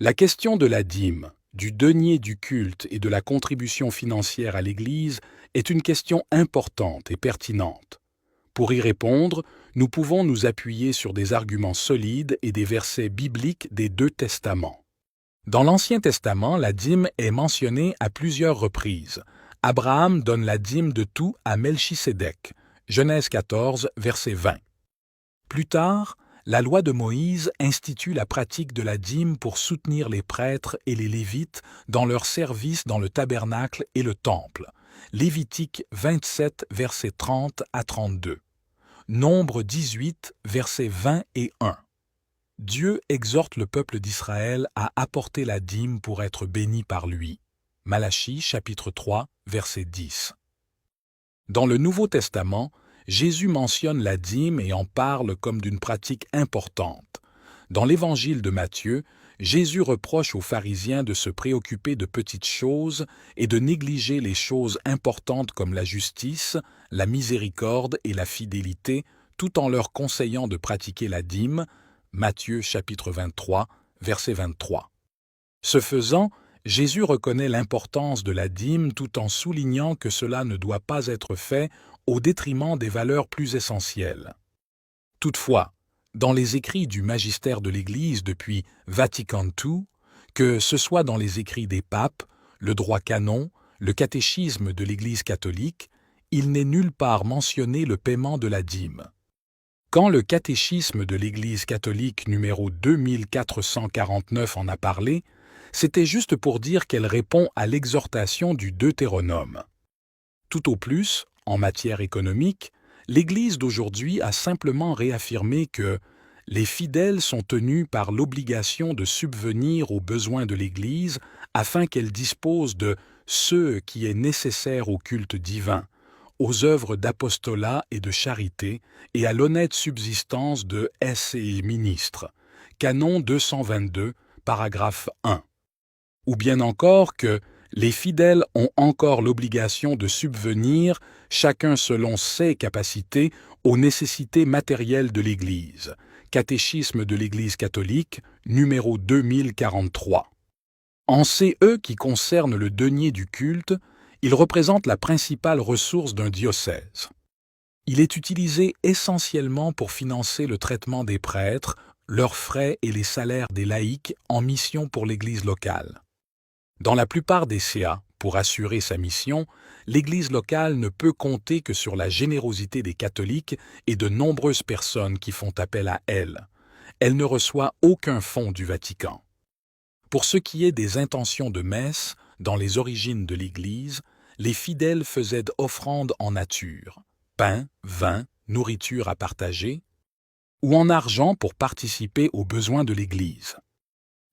La question de la dîme, du denier du culte et de la contribution financière à l'Église est une question importante et pertinente. Pour y répondre, nous pouvons nous appuyer sur des arguments solides et des versets bibliques des deux testaments. Dans l'Ancien Testament, la dîme est mentionnée à plusieurs reprises. Abraham donne la dîme de tout à Melchisédek, Genèse 14, verset 20. Plus tard, la loi de Moïse institue la pratique de la dîme pour soutenir les prêtres et les Lévites dans leur service dans le tabernacle et le temple. Lévitique 27, versets 30 à 32. Nombre 18, versets 20 et 1. Dieu exhorte le peuple d'Israël à apporter la dîme pour être béni par lui. Malachie chapitre 3, verset 10. Dans le Nouveau Testament, Jésus mentionne la dîme et en parle comme d'une pratique importante. Dans l'Évangile de Matthieu, Jésus reproche aux pharisiens de se préoccuper de petites choses et de négliger les choses importantes comme la justice, la miséricorde et la fidélité, tout en leur conseillant de pratiquer la dîme. Matthieu chapitre 23, verset 23. Ce faisant, Jésus reconnaît l'importance de la dîme tout en soulignant que cela ne doit pas être fait au détriment des valeurs plus essentielles. Toutefois, dans les écrits du magistère de l'Église depuis Vatican II, que ce soit dans les écrits des papes, le droit canon, le catéchisme de l'Église catholique, il n'est nulle part mentionné le paiement de la dîme. Quand le catéchisme de l'Église catholique numéro 2449 en a parlé, c'était juste pour dire qu'elle répond à l'exhortation du Deutéronome. Tout au plus, en matière économique, l'Église d'aujourd'hui a simplement réaffirmé que les fidèles sont tenus par l'obligation de subvenir aux besoins de l'Église afin qu'elle dispose de ce qui est nécessaire au culte divin, aux œuvres d'apostolat et de charité et à l'honnête subsistance de ses ministres. Canon 222, paragraphe 1. Ou bien encore que les fidèles ont encore l'obligation de subvenir, chacun selon ses capacités, aux nécessités matérielles de l'Église. Catéchisme de l'Église catholique, numéro 2043. En CE qui concerne le denier du culte, il représente la principale ressource d'un diocèse. Il est utilisé essentiellement pour financer le traitement des prêtres, leurs frais et les salaires des laïcs en mission pour l'Église locale. Dans la plupart des CA, pour assurer sa mission, l'Église locale ne peut compter que sur la générosité des catholiques et de nombreuses personnes qui font appel à elle. Elle ne reçoit aucun fonds du Vatican. Pour ce qui est des intentions de messe, dans les origines de l'Église, les fidèles faisaient offrandes en nature, pain, vin, nourriture à partager, ou en argent pour participer aux besoins de l'Église.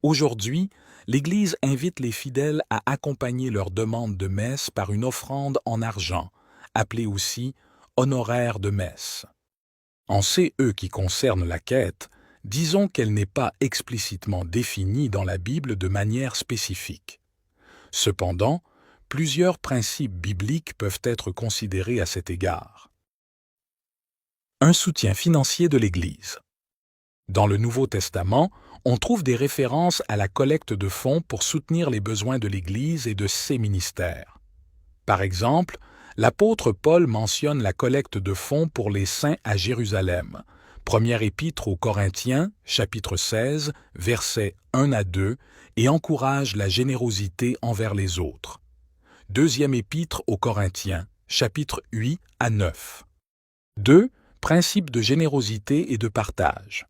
Aujourd'hui, l'Église invite les fidèles à accompagner leur demande de messe par une offrande en argent, appelée aussi honoraire de messe. En CE qui concerne la quête, disons qu'elle n'est pas explicitement définie dans la Bible de manière spécifique. Cependant, plusieurs principes bibliques peuvent être considérés à cet égard. Un soutien financier de l'Église. Dans le Nouveau Testament, on trouve des références à la collecte de fonds pour soutenir les besoins de l'Église et de ses ministères. Par exemple, l'apôtre Paul mentionne la collecte de fonds pour les saints à Jérusalem. Première épître aux Corinthiens, chapitre 16, versets 1 à 2, et encourage la générosité envers les autres. Deuxième épître aux Corinthiens, chapitre 8 à 9. 2. Principe de générosité et de partage.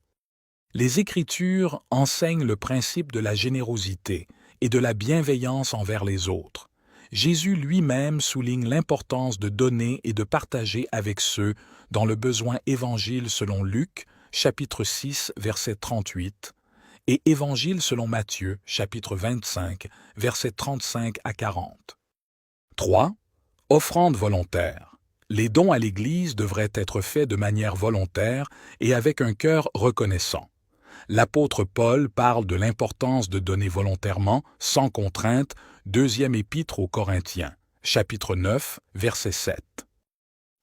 Les Écritures enseignent le principe de la générosité et de la bienveillance envers les autres. Jésus lui-même souligne l'importance de donner et de partager avec ceux dans le besoin Évangile selon Luc, chapitre 6, verset 38, et Évangile selon Matthieu, chapitre 25, versets 35 à 40. 3. Offrande volontaire. Les dons à l'Église devraient être faits de manière volontaire et avec un cœur reconnaissant. L'apôtre Paul parle de l'importance de donner volontairement, sans contrainte, deuxième épître aux Corinthiens, chapitre 9, verset 7.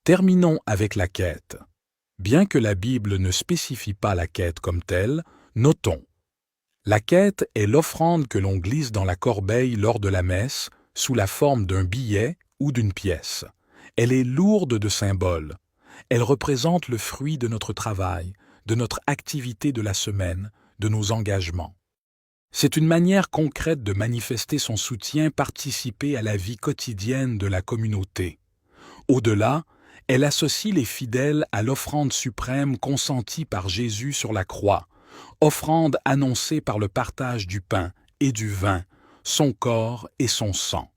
Terminons avec la quête. Bien que la Bible ne spécifie pas la quête comme telle, notons. La quête est l'offrande que l'on glisse dans la corbeille lors de la messe, sous la forme d'un billet ou d'une pièce. Elle est lourde de symboles. Elle représente le fruit de notre travail, de notre activité de la semaine, de nos engagements. C'est une manière concrète de manifester son soutien, participer à la vie quotidienne de la communauté. Au-delà, elle associe les fidèles à l'offrande suprême consentie par Jésus sur la croix, offrande annoncée par le partage du pain et du vin, son corps et son sang.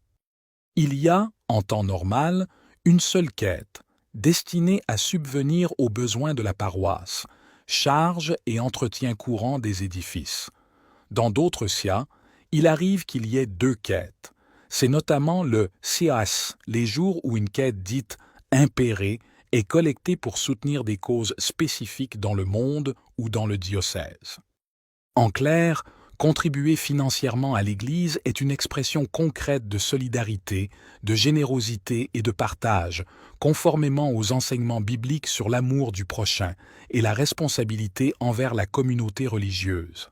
Il y a, en temps normal, une seule quête, destinée à subvenir aux besoins de la paroisse, charge et entretien courant des édifices. Dans d'autres SIA, il arrive qu'il y ait deux quêtes. C'est notamment le SIAS, les jours où une quête dite impérée est collectée pour soutenir des causes spécifiques dans le monde ou dans le diocèse. En clair, contribuer financièrement à l'Église est une expression concrète de solidarité, de générosité et de partage, conformément aux enseignements bibliques sur l'amour du prochain et la responsabilité envers la communauté religieuse.